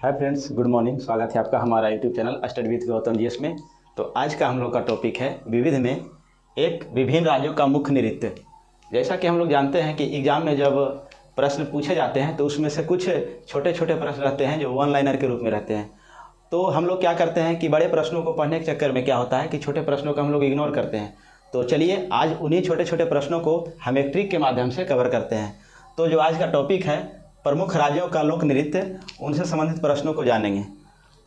Hi friends, good morning. स्वागत है आपका हमारा YouTube channel study with Gautam GS में। तो आज का हम लोग का टॉपिक है विविध में एक विभिन्न राज्यों का मुख्य नृत्य। जैसा कि हम लोग जानते हैं कि एग्जाम में जब प्रश्न पूछे जाते हैं तो उसमें से कुछ छोटे छोटे प्रश्न रहते हैं जो वन लाइनर के रूप में रहते हैं। तो हम लोग क्या करते हैं कि बड़े प्रश्नों को पढ़ने के चक्कर में क्या होता है कि छोटे प्रश्नों को हम लोग इग्नोर करते हैं। तो चलिए आज उन्हीं छोटे छोटे प्रश्नों को हम एक ट्रिक के माध्यम से कवर करते हैं। तो जो आज का टॉपिक है प्रमुख राज्यों का लोक नृत्य, उनसे संबंधित प्रश्नों को जानेंगे।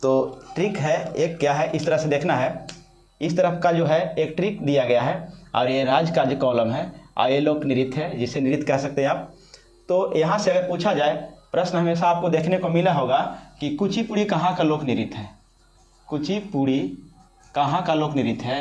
तो ट्रिक है एक, क्या है, इस तरह से देखना है। इस तरफ का जो है एक ट्रिक दिया गया है और ये राज्य का जो कॉलम है और ये लोक नृत्य है, जिसे नृत्य कह सकते हैं आप। तो यहाँ से अगर पूछा जाए प्रश्न, हमेशा आपको देखने को मिला होगा कि कुचिपुड़ी कहाँ का लोक नृत्य है, कुचिपुड़ी कहाँ का लोक नृत्य है,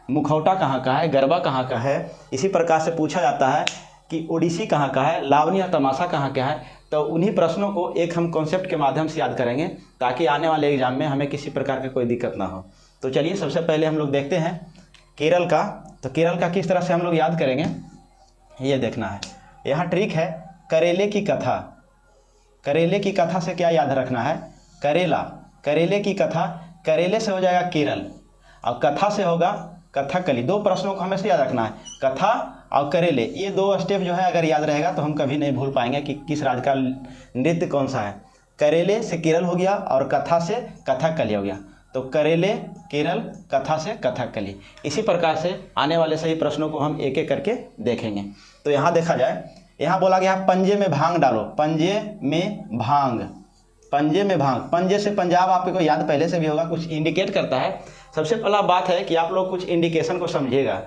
मुखौटा कहाँ का है, गरबा कहाँ का है। इसी प्रकार से पूछा जाता है कि ओडिसी कहाँ का है, लावनी या तमाशा कहाँ का है। तो उन्हीं प्रश्नों को एक हम कॉन्सेप्ट के माध्यम से याद करेंगे ताकि आने वाले एग्जाम में हमें किसी प्रकार की कोई दिक्कत ना हो। तो चलिए सबसे पहले हम लोग देखते हैं केरल का। तो केरल का किस तरह से हम लोग याद करेंगे ये देखना है। यहाँ ट्रिक है करेले की कथा। करेले की कथा से क्या याद रखना है, करेला, करेले की कथा, करेले से हो जाएगा केरल और कथा से होगा कथकली। दो प्रश्नों को हमेशा याद रखना है, कथा और करेले। ये दो स्टेप जो है अगर याद रहेगा तो हम कभी नहीं भूल पाएंगे कि किस राज्य का नृत्य कौन सा है। करेले से केरल हो गया और कथा से कथकली हो गया। तो करेले केरल, कथा से कथकली। इसी प्रकार से आने वाले सही प्रश्नों को हम एक एक करके देखेंगे। तो यहाँ देखा जाए, यहाँ बोला गया पंजे में भांग डालो, पंजे में भांग, पंजे में भांग। पंजे से पंजाब आपको याद पहले से भी होगा, कुछ इंडिकेट करता है। सबसे पहला बात है कि आप लोग कुछ इंडिकेशन को समझिएगा।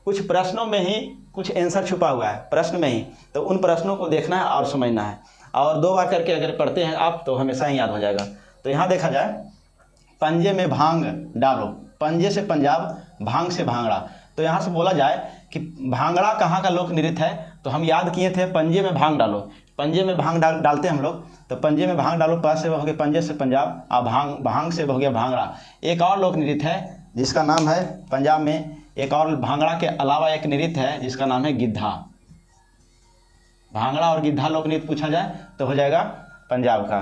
कुछ प्रश्नों में ही कुछ आंसर छुपा हुआ है, प्रश्न में ही। तो उन प्रश्नों को देखना है और समझना है, और दो बार करके अगर पढ़ते हैं आप तो हमेशा ही याद हो जाएगा। तो यहाँ देखा जाए पंजे में भांग डालो, पंजे से पंजाब, भांग से भांगड़ा। तो यहाँ से बोला जाए कि भांगड़ा कहाँ का लोक नृत्य है, तो हम याद किए थे पंजे में भांग डालो। पंजे में भांग डालते हैं हम लोग। तो पंजे में भांग डालो, प से हो गया पंजे से पंजाब और भांग से हो गया भांगड़ा। एक और लोक नृत्य है जिसका नाम है, पंजाब में एक और भांगड़ा के अलावा एक नृत्य है जिसका नाम है गिद्धा। भांगड़ा और गिद्धा लोक नृत्य पूछा जाए तो हो जाएगा पंजाब का।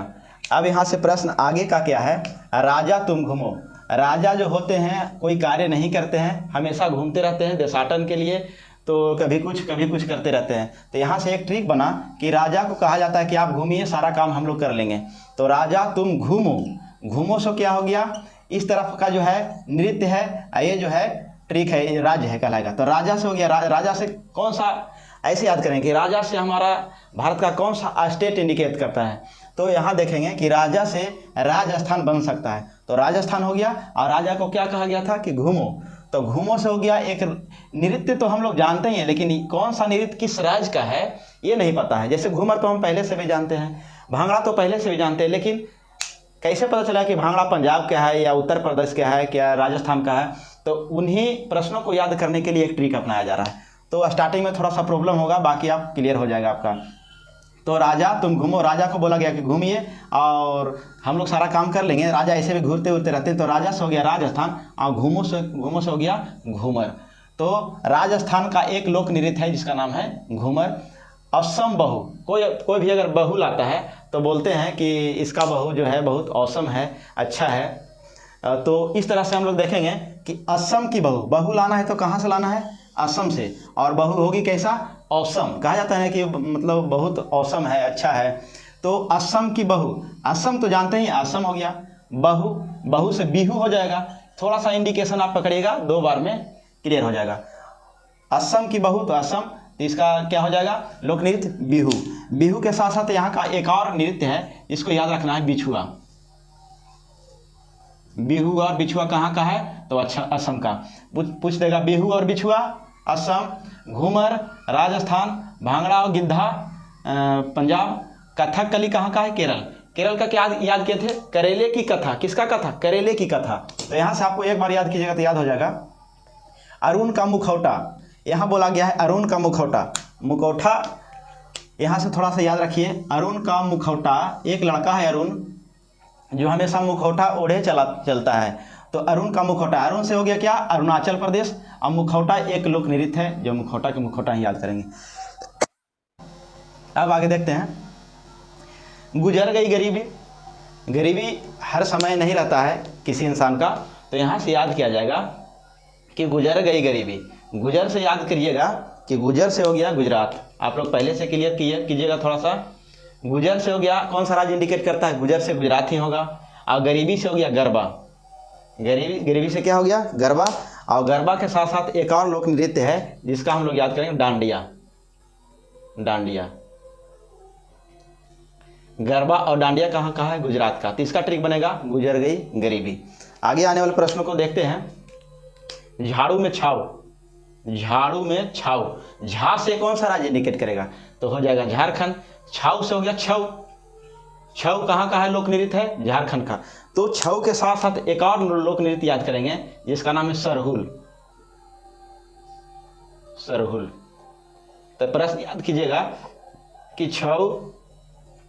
अब यहाँ से प्रश्न आगे का क्या है, राजा तुम घूमो। राजा जो होते हैं कोई कार्य नहीं करते हैं, हमेशा घूमते रहते हैं देशाटन के लिए। तो कभी कुछ करते रहते हैं। तो यहाँ से एक ट्रिक बना कि राजा को कहा जाता है कि आप घूमिए, सारा काम हम लोग कर लेंगे। तो राजा तुम घूमो, घूमो सो क्या हो गया, इस तरफ का जो है नृत्य है, ये जो है ट्रिक है, ये राज्य है कहलाएगा। तो राजा से हो गया, राजा से कौन सा, ऐसे याद करेंगे कि राजा से हमारा भारत का कौन सा स्टेट इंडिकेट करता है। तो यहाँ देखेंगे कि राजा से राजस्थान बन सकता है। तो राजस्थान हो गया और राजा को क्या कहा गया था कि घूमो। तो घूमो से हो गया एक नृत्य। तो हम लोग जानते ही हैं, लेकिन कौन सा नृत्य किस राज्य का है ये नहीं पता है। जैसे घूमर तो हम पहले से भी जानते हैं, भांगड़ा तो पहले से भी जानते हैं, लेकिन कैसे पता चला कि भांगड़ा पंजाब का है या उत्तर प्रदेश का है, क्या राजस्थान का है। तो उन्हीं प्रश्नों को याद करने के लिए एक ट्रिक अपनाया जा रहा है। तो स्टार्टिंग में थोड़ा सा प्रॉब्लम होगा, बाकी आप क्लियर हो जाएगा आपका। तो राजा तुम घूमो, राजा को बोला गया कि घूमिए और हम लोग सारा काम कर लेंगे। राजा ऐसे भी घूरते उड़ते रहते हैं। तो राजा से हो गया राजस्थान और घूमो से हो गया घूमर। तो राजस्थान का एक लोक नृत्य है जिसका नाम है घूमर। असम बहू, कोई भी अगर बहू लाता है तो बोलते हैं कि इसका बहू जो है बहुत औसम है, अच्छा है। तो इस तरह से हम लोग देखेंगे कि असम की बहू लाना है तो कहाँ से लाना है, असम से। और बहू होगी कैसा, औसम। कहा जाता है कि मतलब बहुत औसम है, अच्छा है। तो असम की बहू, असम तो जानते ही, असम हो गया। बहू से बिहू हो जाएगा। थोड़ा सा इंडिकेशन आप पकड़िएगा, दो बार में क्लियर हो जाएगा। असम की बहू तो असम, तो इसका क्या हो जाएगा लोक नृत्य बिहू। बिहू के साथ साथ यहाँ का एक और नृत्य है, इसको याद रखना है, बिछुआ। बिहू और बिछुआ कहाँ का है, तो अच्छा असम का। पूछ देगा बिहू और बिछुआ असम, घूमर राजस्थान, भांगड़ा और गिद्धा पंजाब, कथकली कहाँ का है, केरल। केरल का क्या याद किए थे, करेले की कथा। किसका कथा, करेले की कथा। तो यहाँ से आपको एक बार याद कीजिएगा तो याद हो जाएगा। अरुण का मुखौटा, यहाँ बोला गया है अरुण का मुखौटा। मुखौटा यहाँ से थोड़ा सा याद रखिए, अरुण का मुखौटा। एक लड़का है अरुण जो हमेशा मुखौटा ओढ़े चलता है। तो अरुण का मुखौटा, अरुण से हो गया क्या, अरुणाचल प्रदेश। और मुखौटा एक लोक नृत्य है जो मुखौटा ही याद करेंगे। अब आगे देखते हैं, गुजर गई गरीबी। गरीबी हर समय नहीं रहता है किसी इंसान का, तो यहाँ से याद किया जाएगा कि गुजर गई गरीबी। गुजर से याद करिएगा कि गुजर से हो गया गुजरात, आप लोग पहले से क्लियर कीजिएगा थोड़ा सा। गुजर से हो गया, कौन सा राज्य इंडिकेट करता है, गुजर से गुजरात ही होगा। और गरीबी से हो गया गरबा, गरीबी से क्या हो गया, गरबा। और गरबा के साथ साथ एक और लोक नृत्य है जिसका हम लोग याद करेंगे, डांडिया। डांडिया, गरबा और डांडिया कहाँ का है, गुजरात का। तो इसका ट्रिक बनेगा गुजर गई गरीबी। आगे आने वाले प्रश्नों को देखते हैं। झाड़ू में छाव, झाड़ू में छाव, झा से कौन सा राज्य इंडिकेट करेगा, तो हो जाएगा झारखंड। छाव से हो गया छऊ, छऊ कहाँ का है, लोक नृत्य है झारखंड का। तो छऊ के साथ साथ एक और लोक नृत्य याद करेंगे जिसका नाम है सरहुल। सरहुल, तो प्रश्न याद कीजिएगा कि छऊ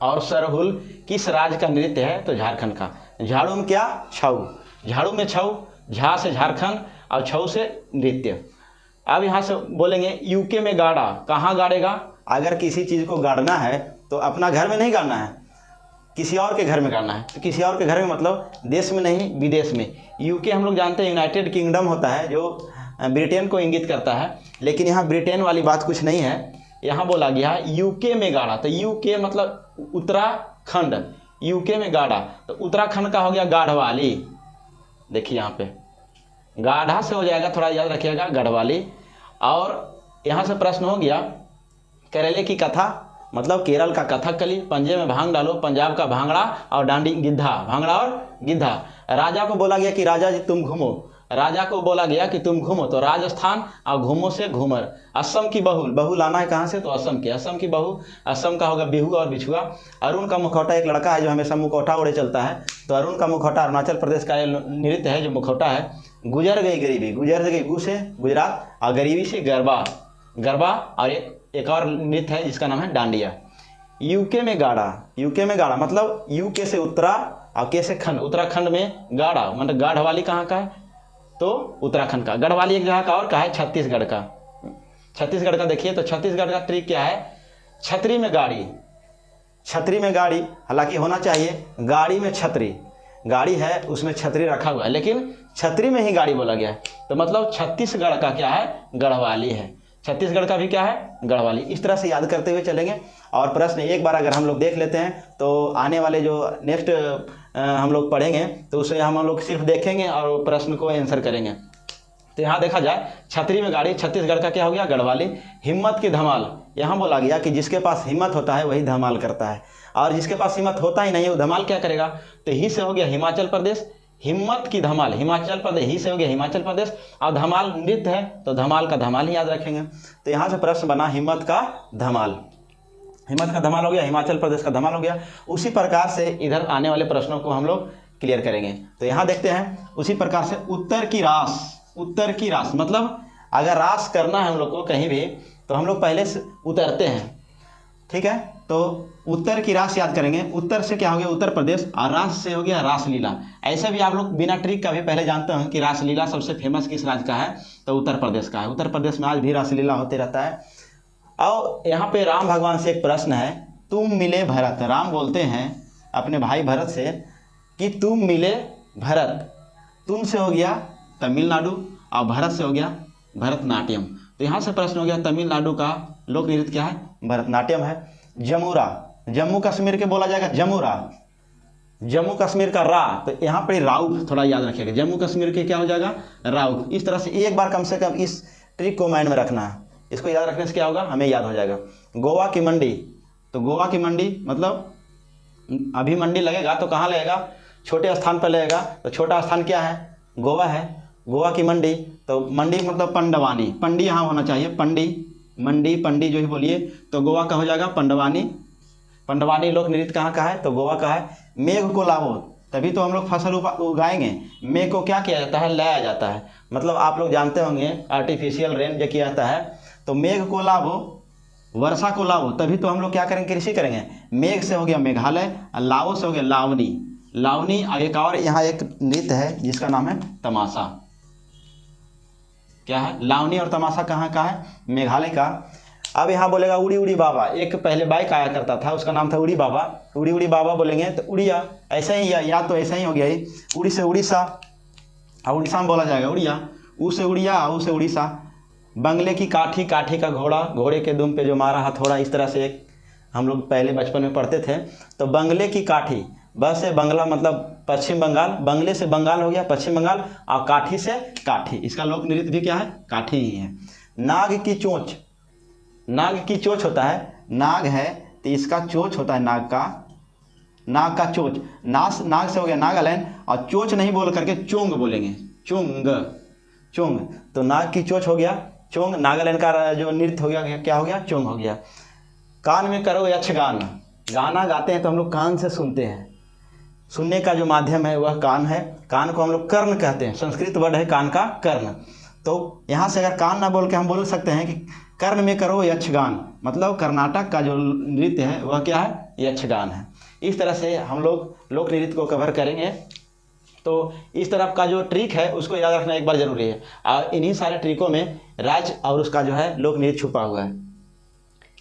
और सरहुल किस राज्य का नृत्य है, तो झारखंड का। झाड़ू में क्या, छऊ, झाड़ू में छऊ, झा से झारखंड और छऊ से नृत्य। अब यहाँ से बोलेंगे यूके में गाड़ा, कहाँ गाड़ेगा, अगर किसी चीज़ को गाड़ना है तो अपना घर में नहीं गाड़ना है, किसी और के घर में गाड़ना है। तो किसी और के घर में मतलब देश में नहीं, विदेश में। यूके हम लोग जानते हैं यूनाइटेड किंगडम होता है जो ब्रिटेन को इंगित करता है, लेकिन यहाँ ब्रिटेन वाली बात कुछ नहीं है। यहाँ बोला गया है यूके में गाड़ा, तो यूके मतलब उत्तराखंड, यूके में गाड़ा, तो उत्तराखंड का हो गया गाढ़वाली। देखिए यहाँ पे गाढ़ा से हो जाएगा, थोड़ा याद रखिएगा, गढ़वाली। और यहाँ से प्रश्न हो गया केरले की कथा, मतलब केरल का कथकली। पंजे में भांग डालो, पंजाब का भांगड़ा और डांडी गिद्धा, भांगड़ा और गिद्धा। राजा को बोला गया कि राजा जी तुम घूमो, राजा को बोला गया कि तुम घूमो, तो राजस्थान, और घूमो से घूमर। असम की बहू, बहू लाना है कहाँ से, तो असम की, असम की बहू, असम का होगा बिहू और बिछुआ। अरुण का मुखौटा, एक लड़का है जो हमेशा मुखौटा ओढ़े चलता है, तो अरुण का मुखौटा अरुणाचल प्रदेश का नृत्य है जो मुखौटा है। गुजर गई गरीबी, गुजर गई गू से गुजरात, और गरीबी से गरबा, गरबा। और एक और नृत्य है जिसका नाम है डांडिया। यूके में गाड़ा, यूके में गाड़ा मतलब यूके से उत्तरा और के से खंड, उत्तराखंड में गाड़ा मतलब गाढ़वाली कहाँ का है, तो उत्तराखंड का। गढ़वाली एक जगह का और का है, छत्तीसगढ़ का। छत्तीसगढ़ का देखिए, तो छत्तीसगढ़ का ट्रिक क्या है, छतरी में गाड़ी, छतरी में गाड़ी, हालांकि होना चाहिए गाड़ी में छतरी, गाड़ी है उसमें छतरी रखा हुआ है, लेकिन छतरी में ही गाड़ी बोला गया है, तो मतलब छत्तीसगढ़ का क्या है, गढ़वाली है। छत्तीसगढ़ का भी क्या है, गढ़वाली। इस तरह से याद करते हुए चलेंगे। और प्रश्न एक बार अगर हम लोग देख लेते हैं तो आने वाले जो नेक्स्ट हम लोग पढ़ेंगे तो उसे हम लोग सिर्फ देखेंगे और प्रश्न को आंसर करेंगे। तो यहाँ देखा जाए, छतरी में गाड़ी छत्तीसगढ़ का क्या हो गया, गढ़वाली। हिम्मत की धमाल, यहाँ बोला गया कि जिसके पास हिम्मत होता है वही धमाल करता है, और जिसके पास हिम्मत होता ही नहीं है वो धमाल क्या करेगा, तो ही से हो गया हिमाचल प्रदेश। हिम्मत की धमाल, हिमाचल प्रदेश, ही से हो गया हिमाचल प्रदेश। और धमाल नृत्य है तो धमाल का धमाल ही याद रखेंगे। तो यहाँ से प्रश्न बना हिम्मत का धमाल, हिम्मत का धमाल हो गया, हिमाचल प्रदेश का धमाल हो गया। उसी प्रकार से इधर आने वाले प्रश्नों को हम लोग क्लियर करेंगे। तो यहाँ देखते हैं उसी प्रकार से उत्तर की रास, उत्तर की रास मतलब अगर रास करना है हम लोग को कहीं भी तो हम लोग पहले से उतरते हैं, ठीक है। तो उत्तर की रास याद करेंगे, उत्तर से क्या हो गया उत्तर प्रदेश, और रास से हो गया रासलीला। ऐसे भी आप लोग बिना ट्रिक का भी पहले जानते हैं कि रासलीला सबसे फेमस किस राज्य का है, तो उत्तर प्रदेश का है। उत्तर प्रदेश में आज भी रासलीला होते रहता है। और यहाँ पे राम भगवान से एक प्रश्न है, तुम मिले भरत, राम बोलते हैं अपने भाई भरत से कि तुम मिले भरत। तुम से हो गया तमिलनाडु और भरत से हो गया भरतनाट्यम। तो यहाँ से प्रश्न हो गया तमिलनाडु का लोक नृत्य क्या है, भरतनाट्यम है। जमुरा, जम्मू कश्मीर के बोला जाएगा जमुरा, जम्मू कश्मीर का रा, तो यहाँ पर राउफ थोड़ा याद रखिएगा, जम्मू कश्मीर के क्या हो जाएगा राउफ। इस तरह से एक बार कम से कम इस ट्रिक को माइंड में रखना है, इसको याद रखने से क्या होगा हमें याद हो जाएगा। गोवा की मंडी, तो गोवा की मंडी मतलब अभी मंडी लगेगा तो कहाँ लगेगा, छोटे स्थान पर लगेगा, तो छोटा स्थान क्या है, गोवा है। गोवा की मंडी, तो मंडी मतलब पंडवानी, पंडी यहाँ होना चाहिए, पंडी मंडी, पंडी जो ही बोलिए, तो गोवा का हो जाएगा पंडवानी। पंडवानी लोक नृत्य कहाँ का है, तो गोवा का है। मेघ को लाओ, तभी तो हम लोग फसल उगाएंगे। मेघ को क्या किया जाता है, लाया जाता है, मतलब आप लोग जानते होंगे आर्टिफिशियल रेन जो किया जाता है। तो मेघ को लाओ, वर्षा को लाओ, तभी तो हम लोग क्या करेंगे, कृषि करेंगे। मेघ से हो गया मेघालय, और लाओ से हो गया लावनी, लावनी। और एक और यहाँ एक नृत्य है जिसका नाम है तमाशा, क्या है, लावनी और तमाशा कहाँ का है, मेघालय का। अब यहाँ बोलेगा उड़ी उड़ी बाबा, एक पहले बाइक आया करता था उसका नाम था उड़ी बाबा, उड़ी उड़ी बाबा बोलेंगे तो उड़िया, ऐसा ही या तो ऐसा ही हो गया ही, उड़ी से उड़ीसा, और उड़ीसा में बोला जाएगा उड़िया, ऊ से उड़िया, ऊ से उड़ीसा। बंगले की काठी, काठी का घोड़ा, घोड़े के दुम पे जो मारा हथौड़ा, इस तरह से एक हम लोग पहले बचपन में पढ़ते थे। तो बंगले की काठी, बस से बंगला मतलब पश्चिम बंगाल, बंगले से बंगाल हो गया पश्चिम बंगाल, और काठी से काठी, इसका लोक नृत्य भी क्या है, काठी ही है। नाग की चोंच, नाग की चोंच होता है, नाग है तो इसका चोंच होता है नाग का, नाग का चोंच, नाग से हो गया नागालैंड, और चोंच नहीं बोल करके चोंग बोलेंगे, चोंग, चोंग। तो नाग की चोंच हो गया चोंग, नागालैंड का जो नृत्य हो गया क्या हो गया, चोंग हो गया। कान में करो यक्षगान, गाना गाते हैं तो हम लोग कान से सुनते हैं, सुनने का जो माध्यम है वह कान है, कान को हम लोग कर्ण कहते हैं, संस्कृत वर्ड है कान का कर्ण। तो यहाँ से अगर कान ना बोल के हम बोल सकते हैं कि कर्ण में करो यक्षगान, मतलब कर्नाटक का जो नृत्य है वह क्या है, यक्षगान है। इस तरह से हम लोग लोक नृत्य को कवर करेंगे। तो इस तरफ का जो ट्रिक है उसको याद रखना एक बार जरूरी है, और इन्हीं सारे ट्रिकों में राज्य और उसका जो है लोक नृत्य छुपा हुआ है।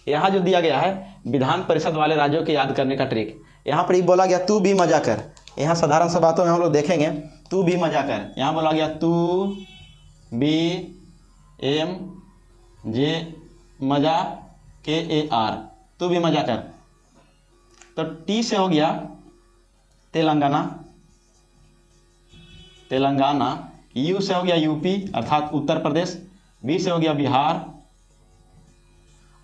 यहाँ जो दिया गया है विधान परिषद वाले राज्यों के याद करने का ट्रिक, यहाँ पर बोला गया तू भी मजा कर, यहाँ साधारण सा बातों में हम लोग देखेंगे तू भी मजा कर, यहाँ बोला गया तू बी एम जे मजा के ए आर, तू भी मजा कर। तो टी से हो गया तेलंगाना, तेलंगाना, यू से हो गया यूपी अर्थात उत्तर प्रदेश, बी से हो गया बिहार,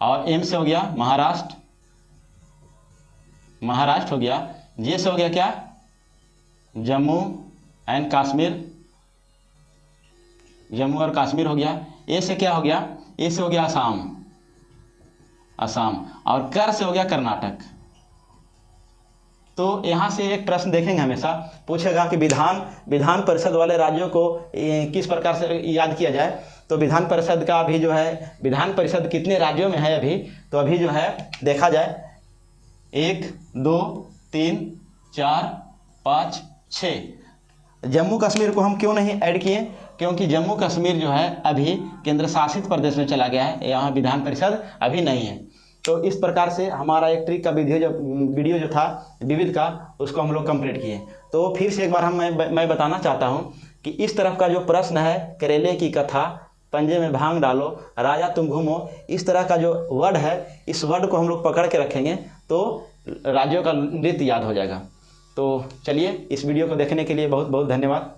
और एम से हो गया महाराष्ट्र, महाराष्ट्र हो गया, जे से हो गया क्या, जम्मू एंड कश्मीर, जम्मू और कश्मीर हो गया। ए से क्या हो गया, ए से हो गया असम, असम, और कर से हो गया कर्नाटक। तो यहाँ से एक प्रश्न देखेंगे, हमेशा पूछेगा कि विधान परिषद वाले राज्यों को किस प्रकार से याद किया जाए। तो विधान परिषद का अभी जो है, विधान परिषद कितने राज्यों में है अभी, तो अभी जो है देखा जाए 1 2 3 4 5 6। जम्मू कश्मीर को हम क्यों नहीं ऐड किए, क्योंकि जम्मू कश्मीर जो है अभी केंद्र शासित प्रदेश में चला गया है, यहाँ विधान परिषद अभी नहीं है। तो इस प्रकार से हमारा एक ट्रिक का वीडियो जो था विविध का, उसको हम लोग कंप्लीट किए। तो फिर से एक बार मैं बताना चाहता हूँ कि इस तरफ का जो प्रश्न है, करेले की कथा, पंजे में भांग डालो, राजा तुम घूमो, इस तरह का जो वर्ड है, इस वर्ड को हम लोग पकड़ के रखेंगे तो राज्यों का नृत्य याद हो जाएगा। तो चलिए, इस वीडियो को देखने के लिए बहुत बहुत धन्यवाद।